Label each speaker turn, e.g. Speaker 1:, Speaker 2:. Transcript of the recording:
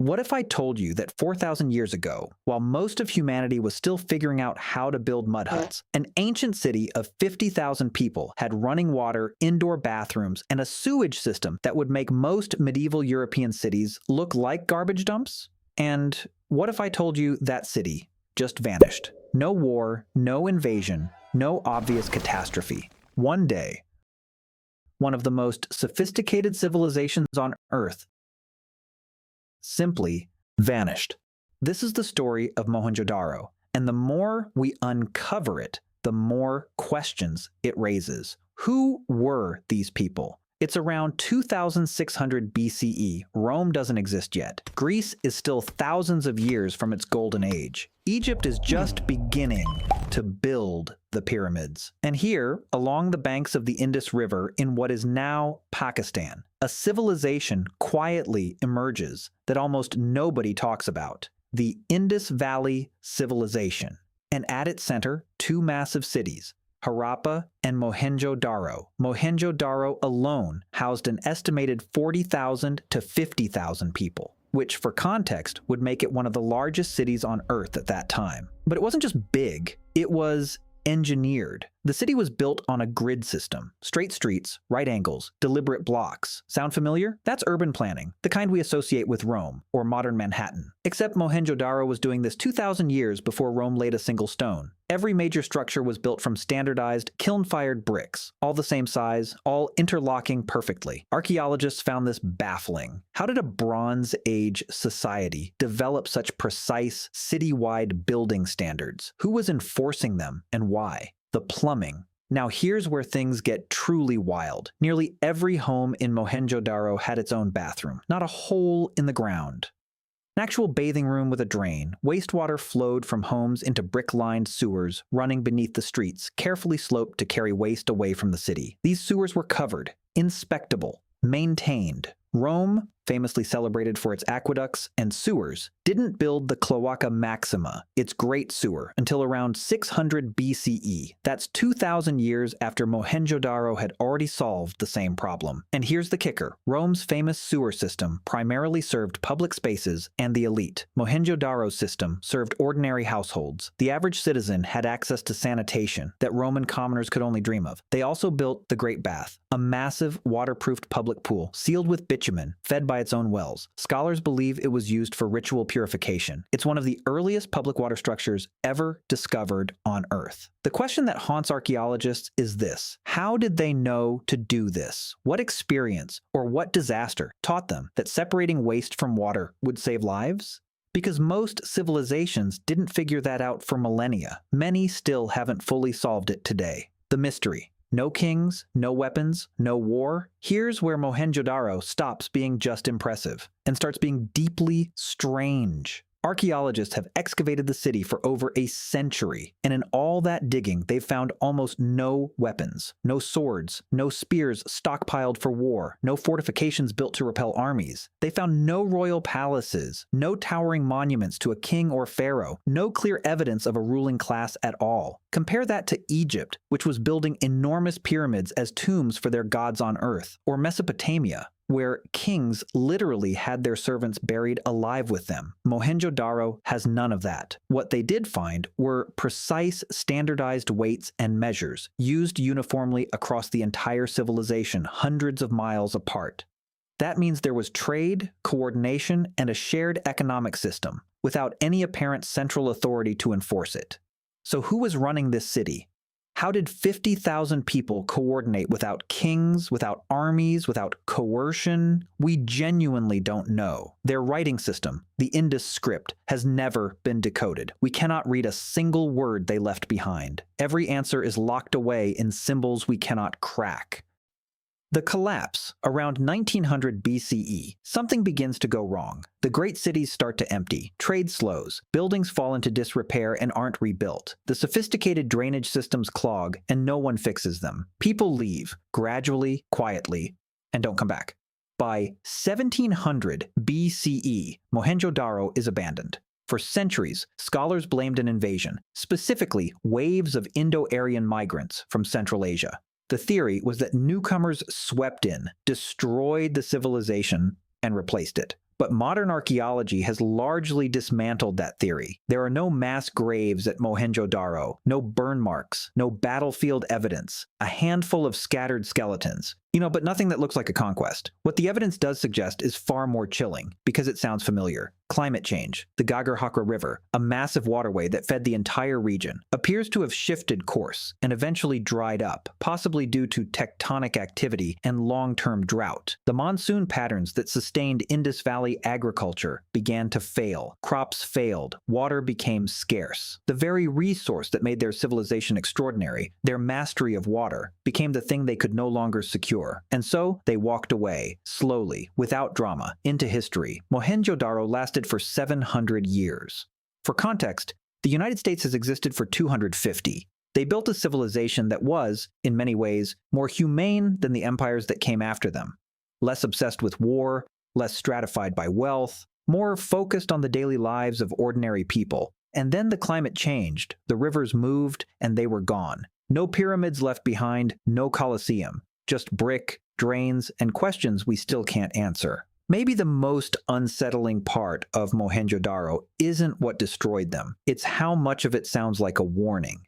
Speaker 1: What if I told you that 4,000 years ago, while most of humanity was still figuring out how to build mud huts, an ancient city of 50,000 people had running water, indoor bathrooms, and a sewage system that would make most medieval European cities look like garbage dumps? And what if I told you that city just vanished? No war, no invasion, no obvious catastrophe. One day, one of the most sophisticated civilizations on Earth simply vanished. This is the story of Mohenjo-Daro, and the more we uncover it, the more questions it raises. Who were these people? It's around 2600 BCE. Rome doesn't exist yet. Greece is still thousands of years from its golden age. Egypt is just beginning to build the pyramids. And here, along the banks of the Indus River in what is now Pakistan, a civilization quietly emerges that almost nobody talks about: the Indus Valley Civilization. And at its center, two massive cities, Harappa and Mohenjo-Daro. Mohenjo-Daro alone housed an estimated 40,000 to 50,000 people, which for context would make it one of the largest cities on Earth at that time. But it wasn't just big, it was engineered. The city was built on a grid system: straight streets, right angles, deliberate blocks. Sound familiar? That's urban planning, the kind we associate with Rome or modern Manhattan. Except Mohenjo-Daro was doing this 2,000 years before Rome laid a single stone. Every major structure was built from standardized, kiln-fired bricks, all the same size, all interlocking perfectly. Archaeologists found this baffling. How did a Bronze Age society develop such precise, city-wide building standards? Who was enforcing them, and why? The plumbing. Now here's where things get truly wild. Nearly every home in Mohenjo-Daro had its own bathroom, not a hole in the ground. An actual bathing room with a drain. Wastewater flowed from homes into brick-lined sewers running beneath the streets, carefully sloped to carry waste away from the city. These sewers were covered, inspectable, maintained. Rome, famously celebrated for its aqueducts and sewers, didn't build the Cloaca Maxima, its great sewer, until around 600 BCE. That's 2,000 years after Mohenjo-Daro had already solved the same problem. And here's the kicker: Rome's famous sewer system primarily served public spaces and the elite. Mohenjo-Daro's system served ordinary households. The average citizen had access to sanitation that Roman commoners could only dream of. They also built the Great Bath, a massive waterproofed public pool sealed with bitumen, fed by its own wells. Scholars believe it was used for ritual purification. It's one of the earliest public water structures ever discovered on Earth. The question that haunts archaeologists is this: how did they know to do this? What experience or what disaster taught them that separating waste from water would save lives? Because most civilizations didn't figure that out for millennia. Many still haven't fully solved it today. The mystery. No kings, no weapons, no war. Here's where Mohenjo-Daro stops being just impressive and starts being deeply strange. Archaeologists have excavated the city for over a century, and in all that digging, they've found almost no weapons, no swords, no spears stockpiled for war, no fortifications built to repel armies. They found no royal palaces, no towering monuments to a king or pharaoh, no clear evidence of a ruling class at all. Compare that to Egypt, which was building enormous pyramids as tombs for their gods on Earth, or Mesopotamia, where kings literally had their servants buried alive with them. Mohenjo-Daro has none of that. What they did find were precise, standardized weights and measures, used uniformly across the entire civilization, hundreds of miles apart. That means there was trade, coordination, and a shared economic system, without any apparent central authority to enforce it. So who was running this city? How did 50,000 people coordinate without kings, without armies, without coercion? We genuinely don't know. Their writing system, the Indus script, has never been decoded. We cannot read a single word they left behind. Every answer is locked away in symbols we cannot crack. The collapse. Around 1900 BCE, something begins to go wrong. The great cities start to empty, trade slows, buildings fall into disrepair and aren't rebuilt. The sophisticated drainage systems clog, and no one fixes them. People leave, gradually, quietly, and don't come back. By 1700 BCE, Mohenjo-Daro is abandoned. For centuries, scholars blamed an invasion, specifically waves of Indo-Aryan migrants from Central Asia. The theory was that newcomers swept in, destroyed the civilization, and replaced it. But modern archaeology has largely dismantled that theory. There are no mass graves at Mohenjo-Daro, no burn marks, no battlefield evidence, a handful of scattered skeletons. But nothing that looks like a conquest. What the evidence does suggest is far more chilling, because it sounds familiar. Climate change. The Gagar-Hakra River, a massive waterway that fed the entire region, appears to have shifted course and eventually dried up, possibly due to tectonic activity and long-term drought. The monsoon patterns that sustained Indus Valley agriculture began to fail. Crops failed. Water became scarce. The very resource that made their civilization extraordinary, their mastery of water, became the thing they could no longer secure. And so they walked away, slowly, without drama, into history. Mohenjo-Daro lasted for 700 years. For context, the United States has existed for 250. They built a civilization that was, in many ways, more humane than the empires that came after them. Less obsessed with war, less stratified by wealth, more focused on the daily lives of ordinary people. And then the climate changed, the rivers moved, and they were gone. No pyramids left behind, no Colosseum. Just brick, drains, and questions we still can't answer. Maybe the most unsettling part of Mohenjo-Daro isn't what destroyed them. It's how much of it sounds like a warning.